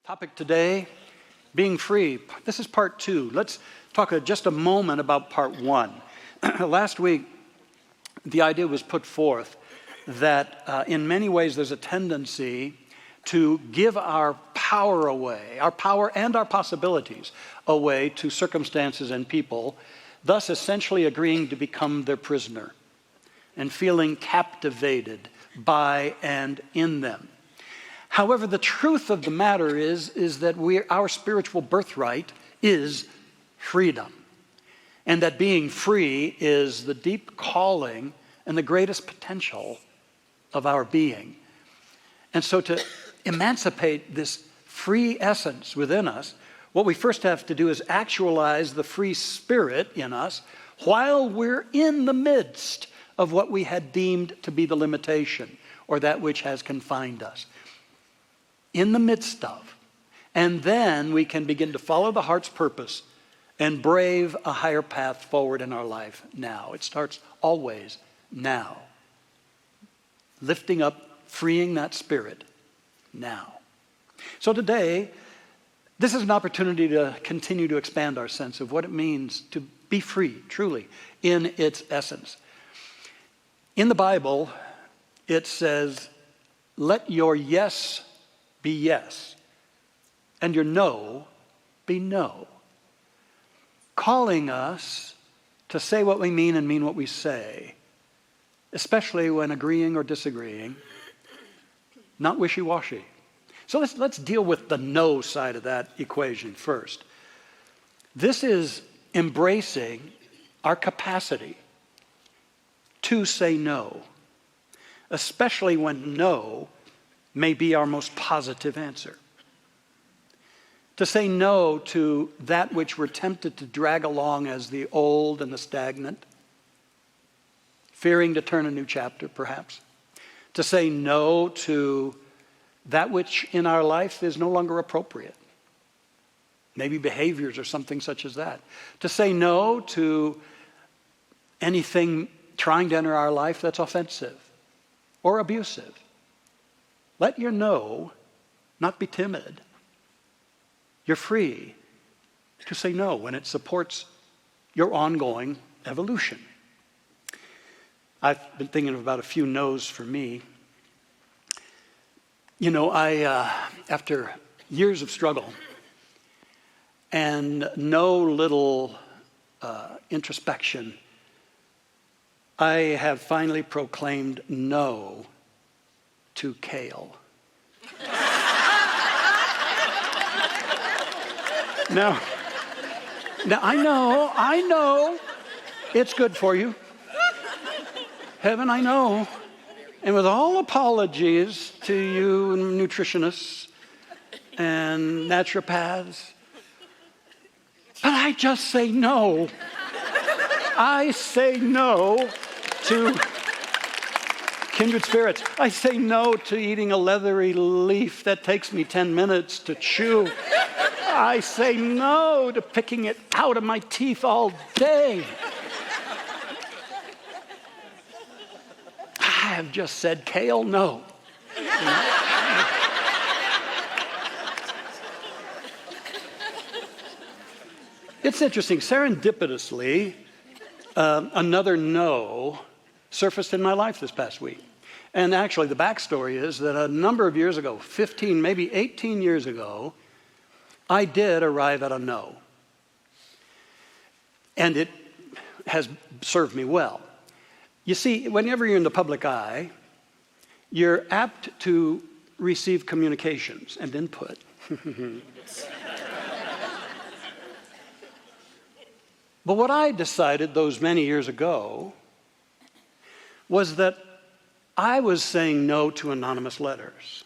Topic today, being free. This is part 2. Let's talk just a moment about part 1. Last week, the idea was put forth that in many ways there's a tendency to give our power away, our power and our possibilities away to circumstances and people, thus essentially agreeing to become their prisoner and feeling captivated by and in them. However, the truth of the matter is that our spiritual birthright is freedom. And that being free is the deep calling and the greatest potential of our being. And so to emancipate this free essence within us, what we first have to do is actualize the free spirit in us while we're in the midst of what we had deemed to be the limitation or that which has confined us. In the midst of. And then we can begin to follow the heart's purpose and brave a higher path forward in our life now. It starts always now. Lifting up, freeing that spirit now. So today, this is an opportunity to continue to expand our sense of what it means to be free, truly, in its essence. In the Bible, it says, let your yes be yes, and your no be no. Calling us to say what we mean and mean what we say, especially when agreeing or disagreeing, not wishy-washy. So let's deal with the no side of that equation first. This is embracing our capacity to say no, especially when no may be our most positive answer. To say no to that which we're tempted to drag along as the old and the stagnant, fearing to turn a new chapter perhaps. To say no to that which in our life is no longer appropriate. Maybe behaviors or something such as that. To say no to anything trying to enter our life that's offensive or abusive. Let your no not be timid. You're free to say no when it supports your ongoing evolution. I've been thinking about a few no's for me. You know, after years of struggle and no little introspection, I have finally proclaimed no to kale. Now I know it's good for you. Heaven, I know. And with all apologies to you nutritionists and naturopaths, but I just say no. I say no to kindred spirits. I say no to eating a leathery leaf that takes me 10 minutes to chew. I say no to picking it out of my teeth all day. I have just said kale no. It's interesting, serendipitously, another no surfaced in my life this past week. And actually, the backstory is that a number of years ago, 15, maybe 18 years ago, I did arrive at a no. And it has served me well. You see, whenever you're in the public eye, you're apt to receive communications and input. But what I decided those many years ago was that I was saying no to anonymous letters.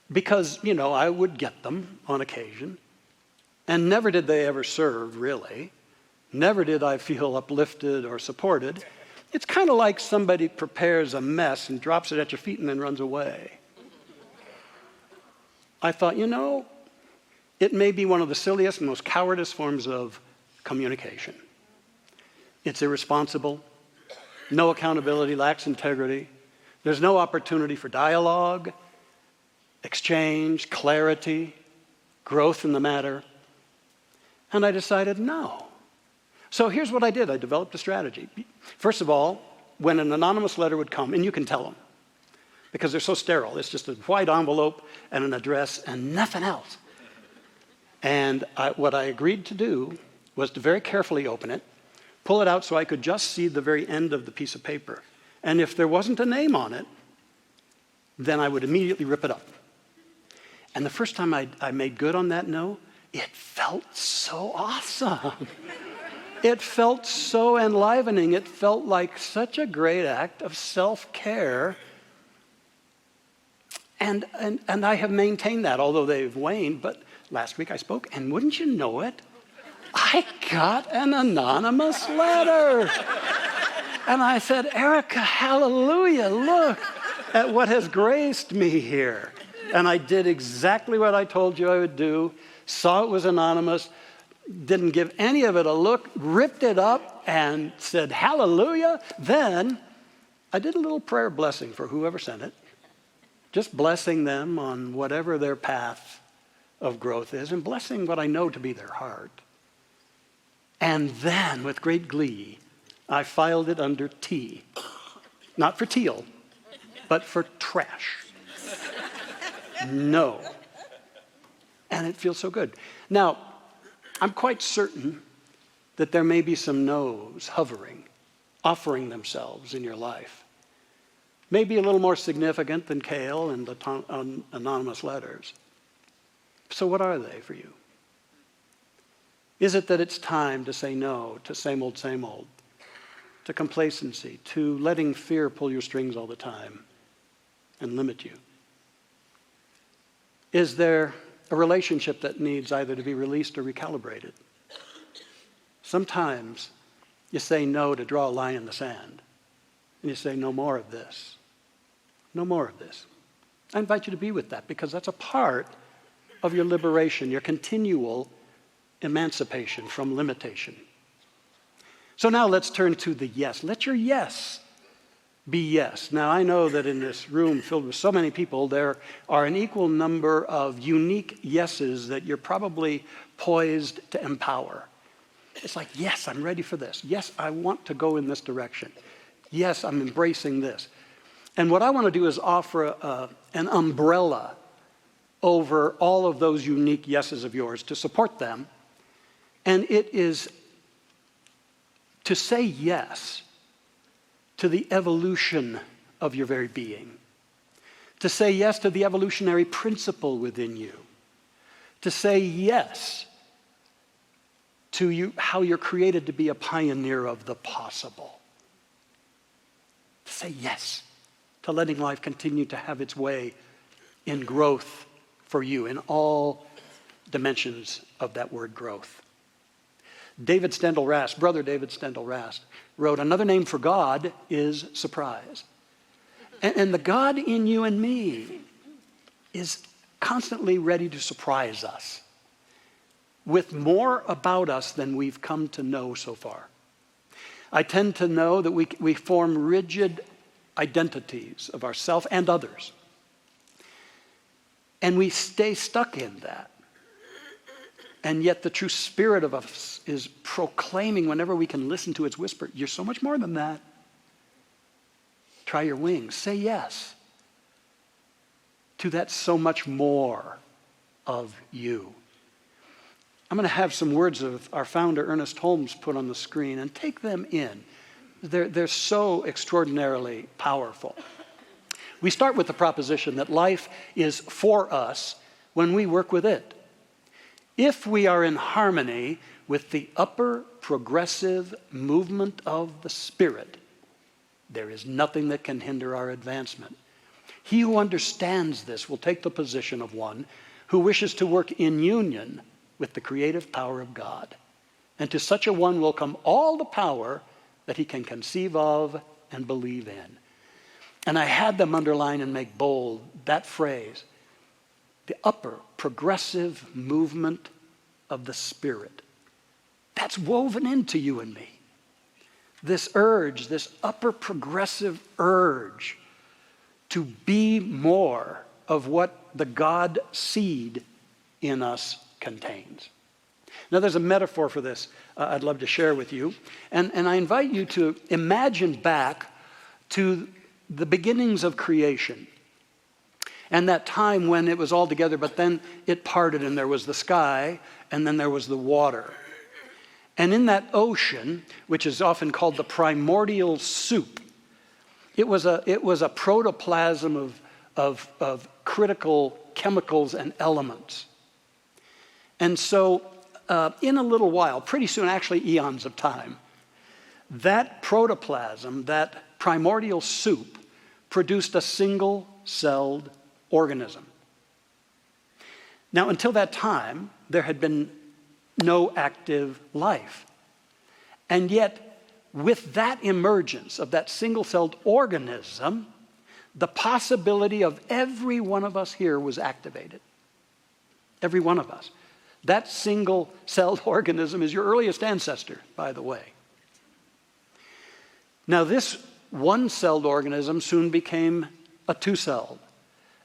Because, you know, I would get them on occasion, and never did they ever serve, really. Never did I feel uplifted or supported. It's kind of like somebody prepares a mess and drops it at your feet and then runs away. I thought, you know, it may be one of the silliest and most cowardice forms of communication. It's irresponsible, no accountability, lacks integrity. There's no opportunity for dialogue. exchange, clarity, growth in the matter. And I decided no. So here's what I did. I developed a strategy. First of all, when an anonymous letter would come, and you can tell them, because they're so sterile. It's just a white envelope and an address and nothing else. And what I agreed to do was to very carefully open it, pull it out so I could just see the very end of the piece of paper. And if there wasn't a name on it, then I would immediately rip it up. And the first time I made good on that no, it felt so awesome. It felt so enlivening. It felt like such a great act of self-care. And I have maintained that, although they've waned. But last week I spoke, and wouldn't you know it, I got an anonymous letter. And I said, Erica, hallelujah, look at what has graced me here. And I did exactly what I told you I would do, saw it was anonymous, didn't give any of it a look, ripped it up and said, hallelujah. Then I did a little prayer blessing for whoever sent it, just blessing them on whatever their path of growth is and blessing what I know to be their heart. And then, with great glee, I filed it under T. Not for Teel, but for trash. No. And it feels so good. Now, I'm quite certain that there may be some no's hovering, offering themselves in your life. Maybe a little more significant than kale and anonymous letters. So what are they for you? Is it that it's time to say no to same old, to complacency, to letting fear pull your strings all the time and limit you? Is there a relationship that needs either to be released or recalibrated? Sometimes you say no to draw a line in the sand, and you say no more of this. No more of this. I invite you to be with that, because that's a part of your liberation, your continual emancipation from limitation. So now let's turn to the yes. Let your yes be yes. Now, I know that in this room filled with so many people, there are an equal number of unique yeses that you're probably poised to empower. It's like, yes, I'm ready for this. Yes, I want to go in this direction. Yes, I'm embracing this. And what I want to do is offer an umbrella over all of those unique yeses of yours to support them. And it is to say yes to the evolution of your very being, to say yes to the evolutionary principle within you, to say yes to you, how you're created to be a pioneer of the possible, to say yes to letting life continue to have its way in growth for you in all dimensions of that word growth. David Stendhal Rast, brother David Stendhal Rast, wrote, another name for God is surprise. And the God in you and me is constantly ready to surprise us with more about us than we've come to know so far. I tend to know that we form rigid identities of ourselves and others. And we stay stuck in that. And yet the true spirit of us is proclaiming whenever we can listen to its whisper, you're so much more than that. Try your wings. Say yes to that so much more of you. I'm going to have some words of our founder, Ernest Holmes, put on the screen, and take them in. They're so extraordinarily powerful. We start with the proposition that life is for us when we work with it. If we are in harmony with the upper progressive movement of the Spirit, there is nothing that can hinder our advancement. He who understands this will take the position of one who wishes to work in union with the creative power of God. And to such a one will come all the power that he can conceive of and believe in. And I had them underline and make bold that phrase, the upper progressive movement of the Spirit. That's woven into you and me. This urge, this upper progressive urge to be more of what the God seed in us contains. Now, there's a metaphor for this I'd love to share with you. And I invite you to imagine back to the beginnings of creation and that time when it was all together, but then it parted and there was the sky and then there was the water. And in that ocean, which is often called the primordial soup, it was a protoplasm of critical chemicals and elements. And so in a little while, pretty soon, actually eons of time, that protoplasm, that primordial soup, produced a single-celled organism. Now, until that time, there had been no active life. And yet, with that emergence of that single-celled organism, the possibility of every one of us here was activated. Every one of us. That single-celled organism is your earliest ancestor, by the way. Now, this one-celled organism soon became a two-celled,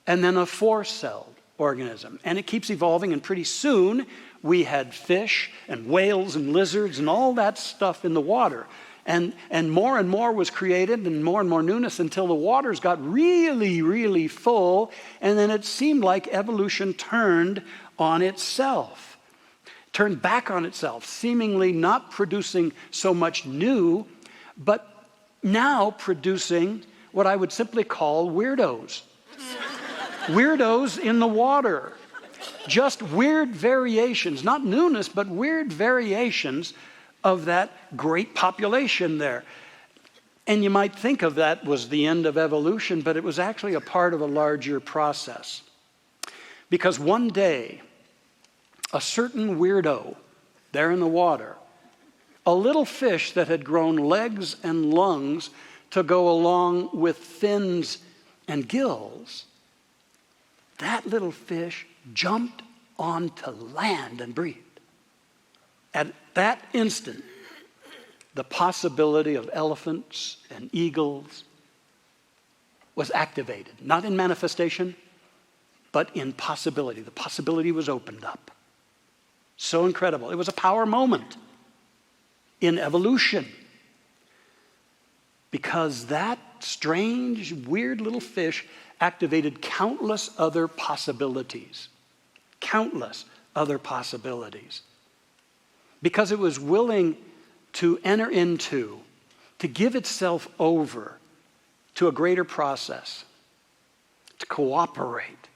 and then a four-celled organism. And it keeps evolving, and pretty soon we had fish and whales and lizards and all that stuff in the water. And more was created, and more newness, until the waters got really, really full, and then it seemed like evolution turned on itself, turned back on itself, seemingly not producing so much new, but now producing what I would simply call weirdos. Weirdos in the water. Just weird variations, not newness, but weird variations of that great population there. And you might think of that was the end of evolution, but it was actually a part of a larger process. Because one day, a certain weirdo there in the water, a little fish that had grown legs and lungs to go along with fins and gills, that little fish jumped onto land and breathed. At that instant, the possibility of elephants and eagles was activated, not in manifestation, but in possibility. The possibility was opened up. So incredible. It was a power moment in evolution, because that strange, weird little fish activated countless other possibilities. Countless other possibilities. Because it was willing to enter into, to give itself over to a greater process, to cooperate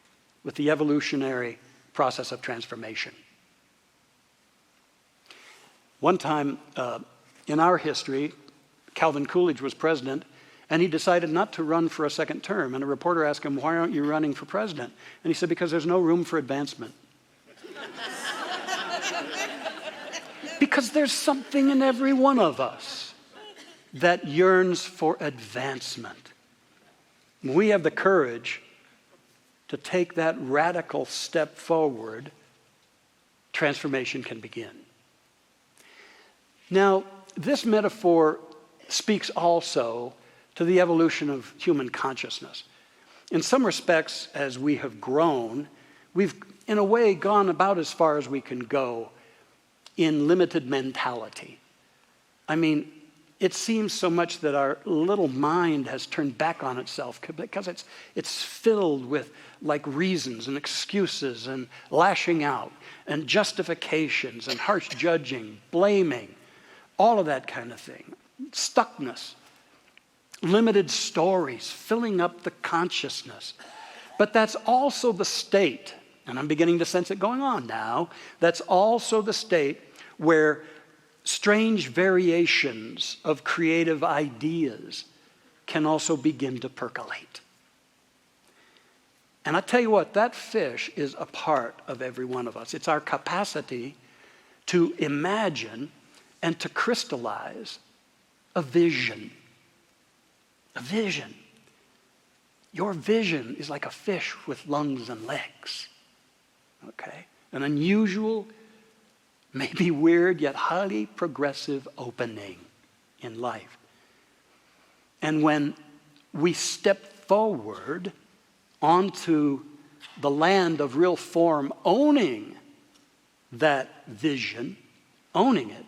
with the evolutionary process of transformation. One time in our history, Calvin Coolidge was president, and he decided not to run for a second term. And a reporter asked him, "Why aren't you running for president?" And he said, "Because there's no room for advancement." Because there's something in every one of us that yearns for advancement. We have the courage to take that radical step forward, transformation can begin. Now, this metaphor speaks also to the evolution of human consciousness. In some respects, as we have grown, we've in a way gone about as far as we can go in limited mentality. I mean, it seems so much that our little mind has turned back on itself because it's filled with like reasons and excuses and lashing out and justifications and harsh judging, blaming, all of that kind of thing. Stuckness, limited stories, filling up the consciousness. But that's also the state, and I'm beginning to sense it going on now, that's also the state where strange variations of creative ideas can also begin to percolate. And I tell you what, that fish is a part of every one of us. It's our capacity to imagine and to crystallize a vision. A vision. Your vision is like a fish with lungs and legs. Okay? An unusual, maybe weird, yet highly progressive opening in life. And when we step forward onto the land of real form, owning that vision, owning it,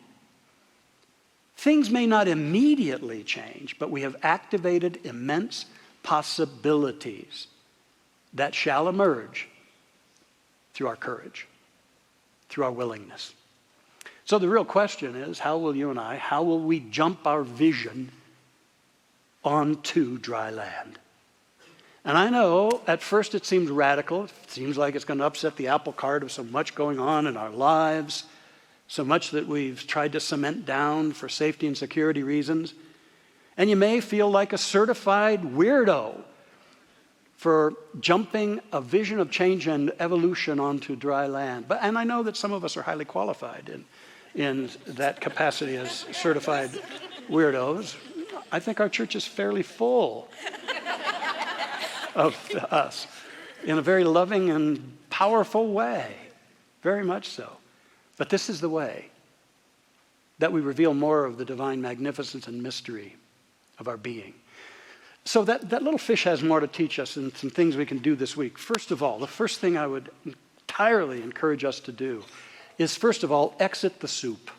things may not immediately change, but we have activated immense possibilities that shall emerge through our courage, through our willingness. So the real question is, how will we jump our vision onto dry land? And I know at first it seems radical. It seems like it's going to upset the apple cart of so much going on in our lives, so much that we've tried to cement down for safety and security reasons. And you may feel like a certified weirdo for jumping a vision of change and evolution onto dry land. And I know that some of us are highly qualified in that capacity as certified weirdos. I think our church is fairly full of us in a very loving and powerful way, very much so. But this is the way that we reveal more of the divine magnificence and mystery of our being. So that little fish has more to teach us and some things we can do this week. First of all, the first thing I would entirely encourage us to do is, first of all, exit the soup.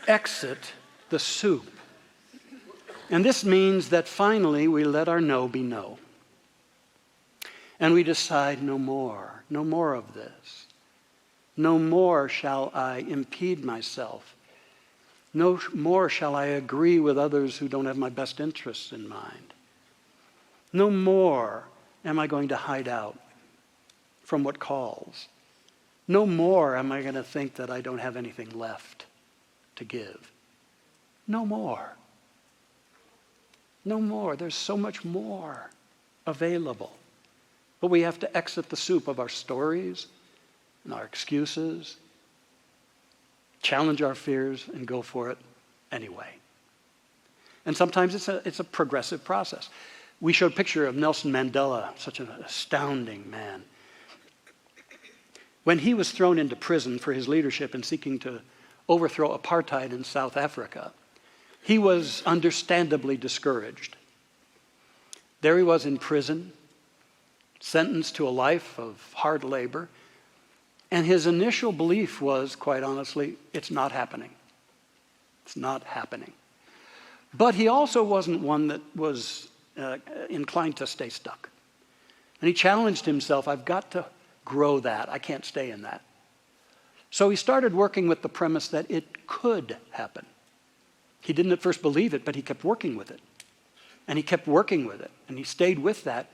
Exit the soup. And this means that finally we let our no be no. And we decide no more of this. No more shall I impede myself. No more shall I agree with others who don't have my best interests in mind. No more am I going to hide out from what calls. No more am I going to think that I don't have anything left to give. No more. No more. There's so much more available. But we have to exit the soup of our stories and our excuses, challenge our fears, and go for it anyway. And sometimes it's a progressive process. We showed a picture of Nelson Mandela, such an astounding man. When he was thrown into prison for his leadership in seeking to overthrow apartheid in South Africa, he was understandably discouraged. There he was in prison, sentenced to a life of hard labor, and his initial belief was, quite honestly, it's not happening. It's not happening. But he also wasn't one that was inclined to stay stuck. And he challenged himself, I've got to grow that. I can't stay in that. So he started working with the premise that it could happen. He didn't at first believe it, but he kept working with it. And he kept working with it. And he stayed with that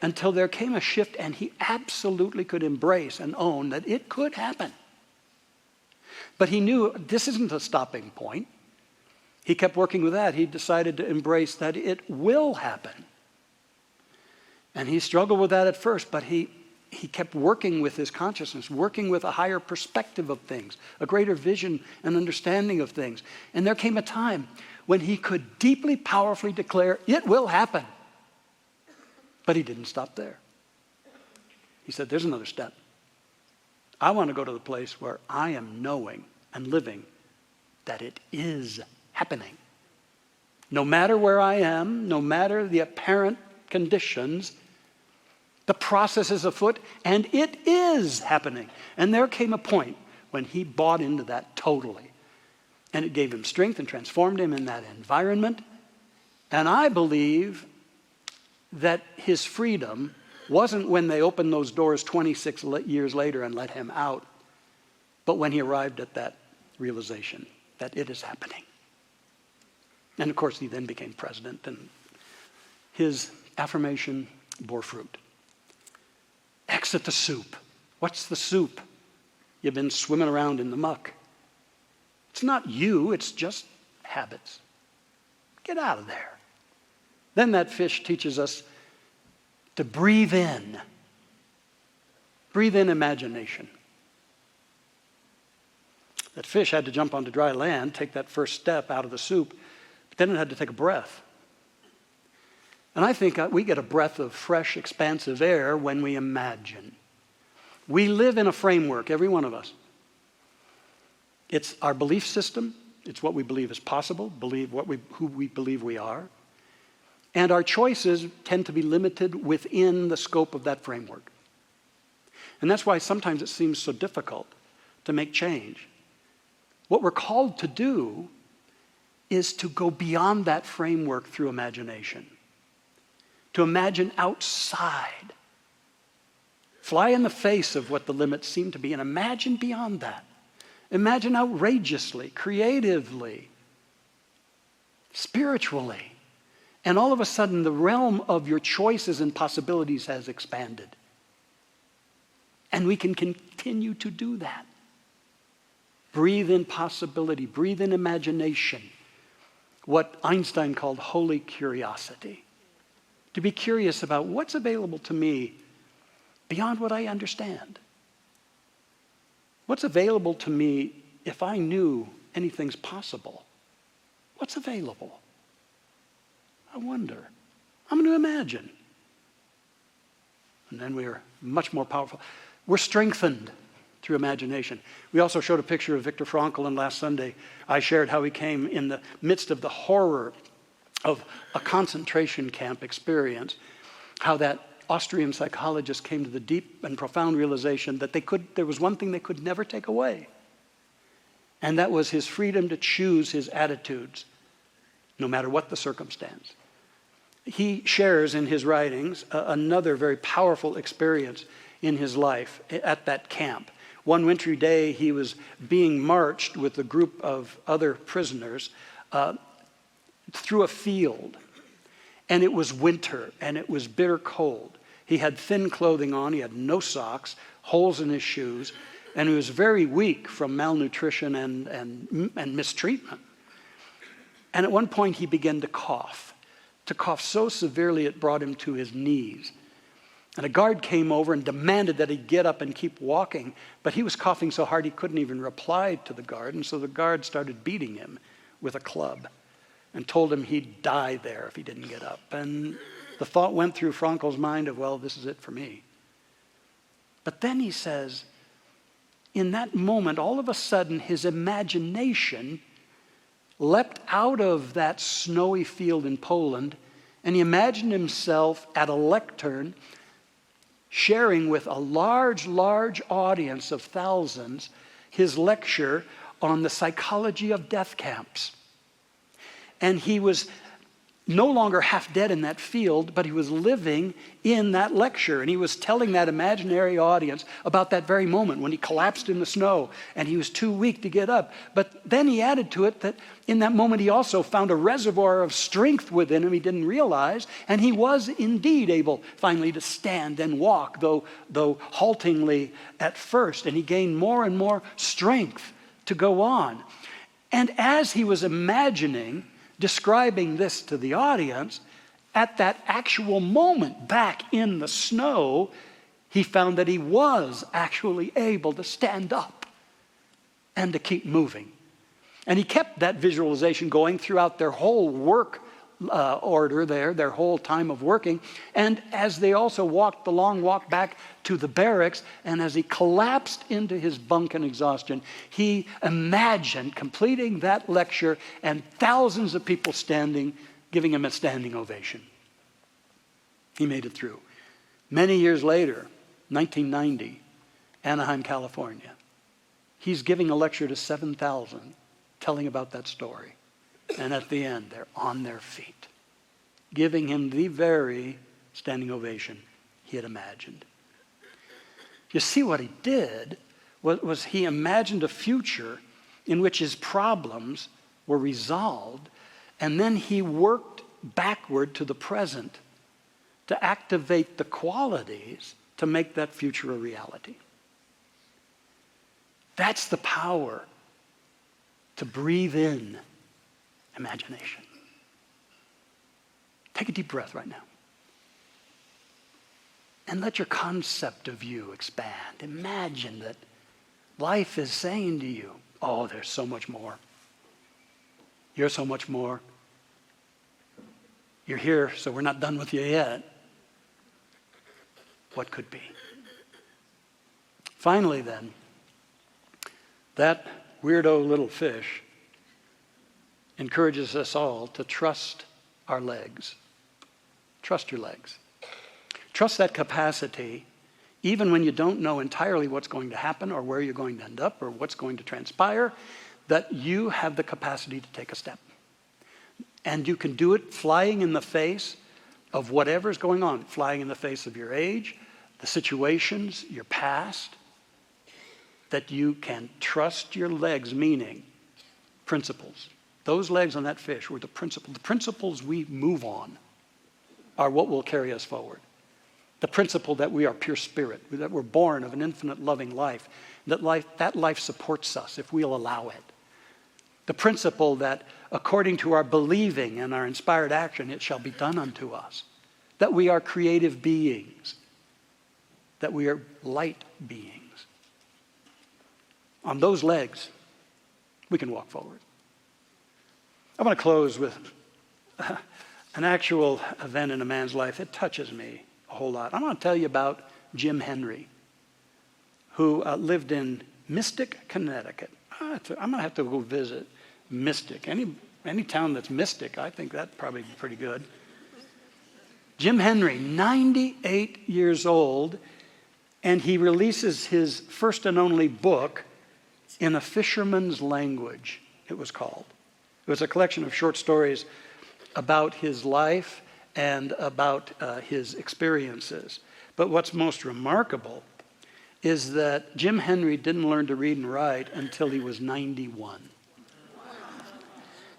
until there came a shift and he absolutely could embrace and own that it could happen. But he knew this isn't a stopping point. He kept working with that. He decided to embrace that it will happen. And he struggled with that at first, but he kept working with his consciousness, working with a higher perspective of things, a greater vision and understanding of things. And there came a time when he could deeply, powerfully declare, it will happen. But he didn't stop there. He said, there's another step. I want to go to the place where I am knowing and living that it is happening. No matter where I am, no matter the apparent conditions, the process is afoot, and it is happening. And there came a point when he bought into that totally. And it gave him strength and transformed him in that environment. And I believe that his freedom wasn't when they opened those doors 26 years later and let him out, but when he arrived at that realization that it is happening. And of course, he then became president, and his affirmation bore fruit. Exit the soup. What's the soup? You've been swimming around in the muck. It's not you, it's just habits. Get out of there. Then that fish teaches us to breathe in. Breathe in imagination. That fish had to jump onto dry land, take that first step out of the soup, but then it had to take a breath. And I think we get a breath of fresh, expansive air when we imagine. We live in a framework, every one of us. It's our belief system. It's what we believe is possible, who we believe we are. And our choices tend to be limited within the scope of that framework. And that's why sometimes it seems so difficult to make change. What we're called to do is to go beyond that framework through imagination. To imagine outside. Fly in the face of what the limits seem to be and imagine beyond that. Imagine outrageously, creatively, spiritually. And all of a sudden, the realm of your choices and possibilities has expanded. And we can continue to do that. Breathe in possibility, breathe in imagination. What Einstein called holy curiosity. To be curious about what's available to me beyond what I understand. What's available to me if I knew anything's possible? What's available? I wonder. I'm going to imagine. And then we are much more powerful. We're strengthened through imagination. We also showed a picture of Viktor Frankl, and last Sunday I shared how he came in the midst of the horror of a concentration camp experience, how that Austrian psychologist came to the deep and profound realization that there was one thing they could never take away, and that was his freedom to choose his attitudes, no matter what the circumstance. He shares in his writings another very powerful experience in his life at that camp. One wintry day, he was being marched with a group of other prisoners through a field. And it was winter, and it was bitter cold. He had thin clothing on, he had no socks, holes in his shoes, and he was very weak from malnutrition and mistreatment. And at one point, he began to cough so severely it brought him to his knees. And a guard came over and demanded that he get up and keep walking, but he was coughing so hard he couldn't even reply to the guard, and so the guard started beating him with a club and told him he'd die there if he didn't get up. And the thought went through Frankl's mind of, well, this is it for me. But then he says, in that moment, all of a sudden, his imagination leapt out of that snowy field in Poland, and he imagined himself at a lectern sharing with a large audience of thousands his lecture on the psychology of death camps. And he was no longer half dead in that field, but he was living in that lecture. And he was telling that imaginary audience about that very moment when he collapsed in the snow and he was too weak to get up. But then he added to it that in that moment he also found a reservoir of strength within him he didn't realize. And he was indeed able finally to stand and walk, though haltingly at first. And he gained more and more strength to go on. And as he was describing this to the audience, at that actual moment back in the snow, he found that he was actually able to stand up and to keep moving. And he kept that visualization going throughout their whole work order there, their whole time of working. And as they also walked the long walk back to the barracks, and as he collapsed into his bunk in exhaustion, he imagined completing that lecture and thousands of people giving him a standing ovation. He made it through. Many years later, 1990, Anaheim, California, he's giving a lecture to 7,000, telling about that story. And at the end, they're on their feet, giving him the very standing ovation he had imagined. You see, what he did was he imagined a future in which his problems were resolved, and then he worked backward to the present to activate the qualities to make that future a reality. That's the power to breathe in imagination. Take a deep breath right now. And let your concept of you expand. Imagine that life is saying to you, oh, there's so much more. You're so much more. You're here, so we're not done with you yet. What could be? Finally, then, that weirdo little fish encourages us all to trust our legs. Trust your legs. Trust that capacity, even when you don't know entirely what's going to happen or where you're going to end up or what's going to transpire, that you have the capacity to take a step. And you can do it flying in the face of whatever's going on, flying in the face of your age, the situations, your past, that you can trust your legs, meaning principles. Those legs on that fish were the principles. The principles we move on are what will carry us forward. The principle that we are pure spirit, that we're born of an infinite loving life, that life supports us if we'll allow it. The principle that according to our believing and our inspired action, it shall be done unto us. That we are creative beings. That we are light beings. On those legs, we can walk forward. I want to close with an actual event in a man's life that touches me a whole lot. I want to tell you about Jim Henry, who lived in Mystic, Connecticut. I'm going to have to go visit Mystic. Any town that's Mystic, I think that'd probably be pretty good. Jim Henry, 98 years old, and he releases his first and only book, In a Fisherman's Language, it was called. It was a collection of short stories about his life and about his experiences. But what's most remarkable is that Jim Henry didn't learn to read and write until he was 91.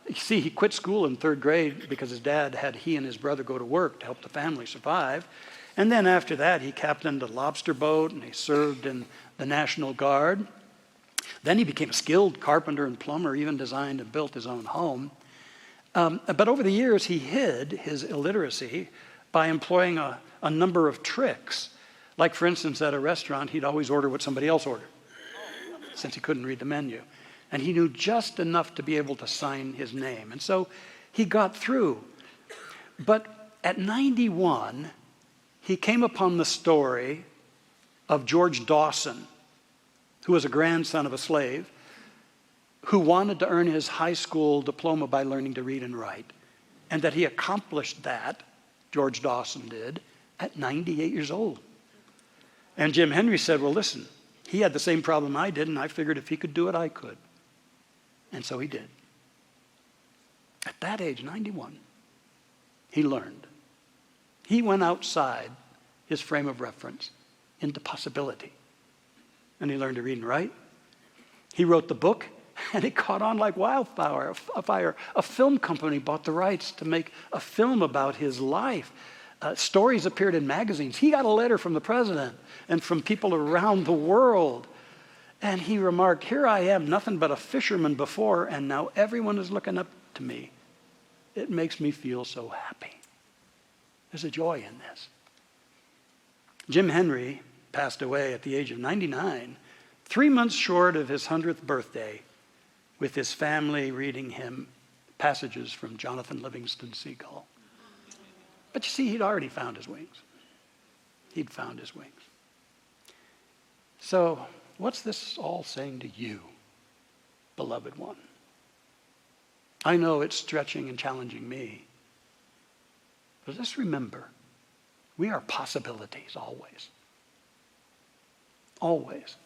You see, he quit school in third grade because his dad had he and his brother go to work to help the family survive. And then after that, he captained a lobster boat and he served in the National Guard. Then he became a skilled carpenter and plumber, even designed and built his own home. But over the years, he hid his illiteracy by employing a number of tricks. Like, for instance, at a restaurant, he'd always order what somebody else ordered, since he couldn't read the menu. And he knew just enough to be able to sign his name. And so he got through. But at 91, he came upon the story of George Dawson, who was a grandson of a slave, who wanted to earn his high school diploma by learning to read and write. And that he accomplished that, George Dawson did, at 98 years old. And Jim Henry said, well, listen, he had the same problem I did, and I figured if he could do it, I could. And so he did. At that age, 91, he learned. He went outside his frame of reference into possibility. And he learned to read and write. He wrote the book, and it caught on like wildfire. A film company bought the rights to make a film about his life. Stories appeared in magazines. He got a letter from the president and from people around the world. And he remarked, here I am, nothing but a fisherman before, and now everyone is looking up to me. It makes me feel so happy. There's a joy in this. Jim Henry passed away at the age of 99, 3 months short of his 100th birthday, with his family reading him passages from Jonathan Livingston Seagull. But you see, he'd already found his wings. He'd found his wings. So, what's this all saying to you, beloved one? I know it's stretching and challenging me. But just remember, we are possibilities always. Always.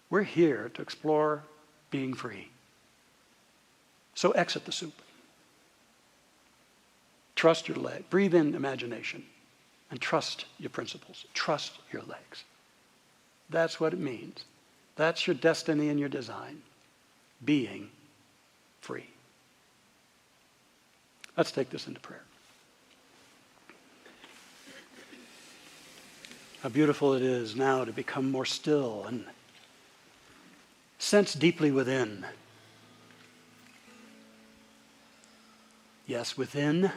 We're here to explore being free. So exit the soup. Trust your leg. Breathe in imagination. And trust your principles. Trust your legs. That's what it means. That's your destiny and your design. Being free. Let's take this into prayer. How beautiful it is now to become more still and sense deeply within. Yes, within,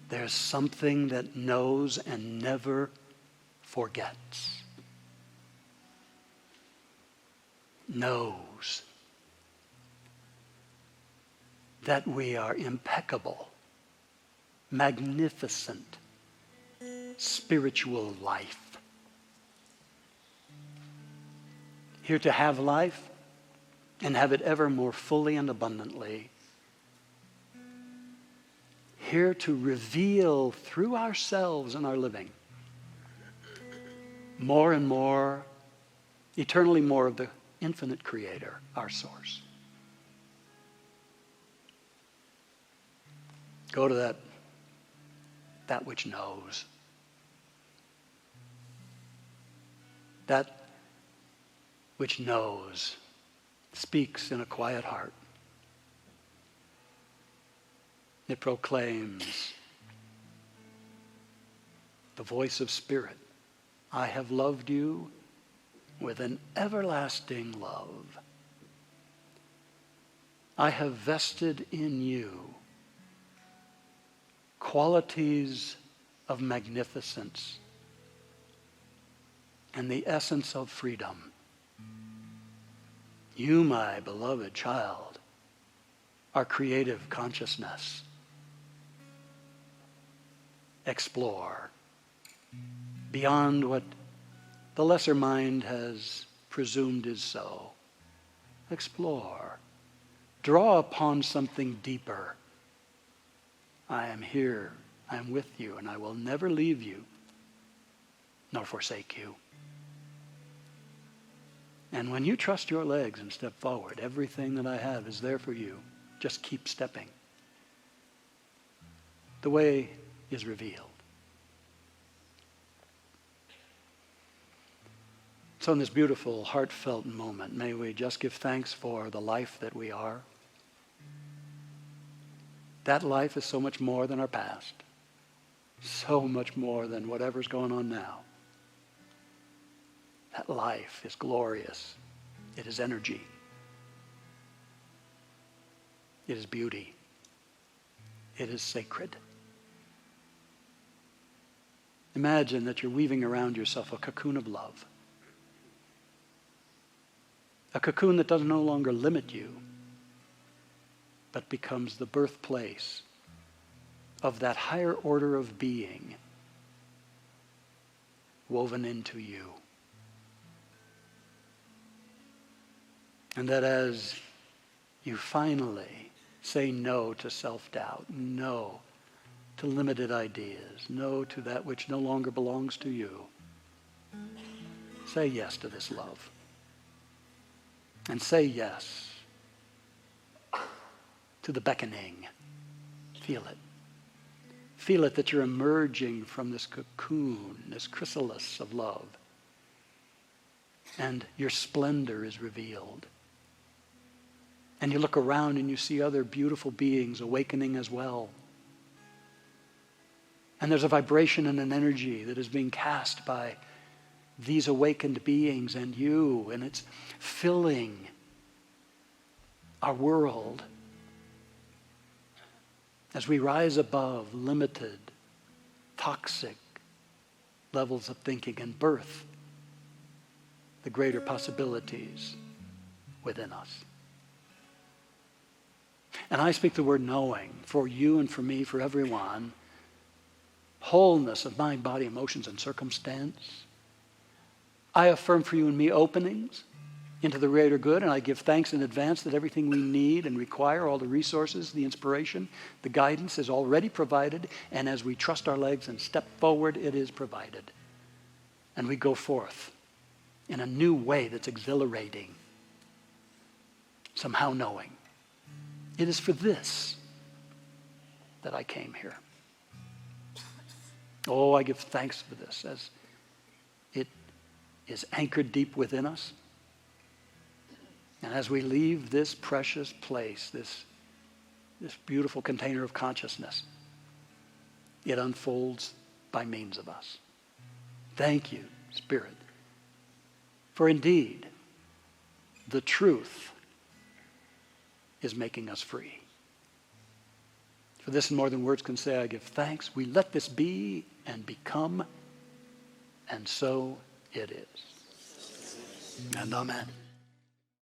there's something that knows and never forgets. Knows that we are impeccable, magnificent, spiritual life. Here to have life and have it ever more fully and abundantly. here to reveal through ourselves and our living more and more, eternally more of the infinite Creator, our source. Go to that which knows. That which knows speaks in a quiet heart. It proclaims the voice of Spirit. I have loved you with an everlasting love. I have vested in you qualities of magnificence and the essence of freedom. You, my beloved child, are creative consciousness. Explore beyond what the lesser mind has presumed is so. Explore. Draw upon something deeper. I am here, I am with you, and I will never leave you, nor forsake you. And when you trust your legs and step forward, everything that I have is there for you. Just keep stepping. The way is revealed. So in this beautiful, heartfelt moment, may we just give thanks for the life that we are. That life is so much more than our past. So much more than whatever's going on now. That life is glorious. It is energy. It is beauty. It is sacred. Imagine that you're weaving around yourself a cocoon of love. A cocoon that does no longer limit you, but becomes the birthplace of that higher order of being woven into you. And that as you finally say no to self-doubt, no to limited ideas, no to that which no longer belongs to you, say yes to this love. And say yes to the beckoning. Feel it. Feel it that you're emerging from this cocoon, this chrysalis of love. And your splendor is revealed. And you look around and you see other beautiful beings awakening as well. And there's a vibration and an energy that is being cast by these awakened beings and you, and it's filling our world as we rise above limited, toxic levels of thinking and birth the greater possibilities within us. And I speak the word knowing for you and for me, for everyone, wholeness of mind, body, emotions, and circumstance. I affirm for you and me openings into the greater good, and I give thanks in advance that everything we need and require, all the resources, the inspiration, the guidance is already provided, and as we trust our legs and step forward, it is provided. And we go forth in a new way that's exhilarating, somehow knowing. It is for this that I came here. Oh, I give thanks for this as it is anchored deep within us. And as we leave this precious place, this beautiful container of consciousness, it unfolds by means of us. Thank you, Spirit. For indeed, the truth is making us free. For this and more than words can say, I give thanks. We let this be and become, and so it is. And amen.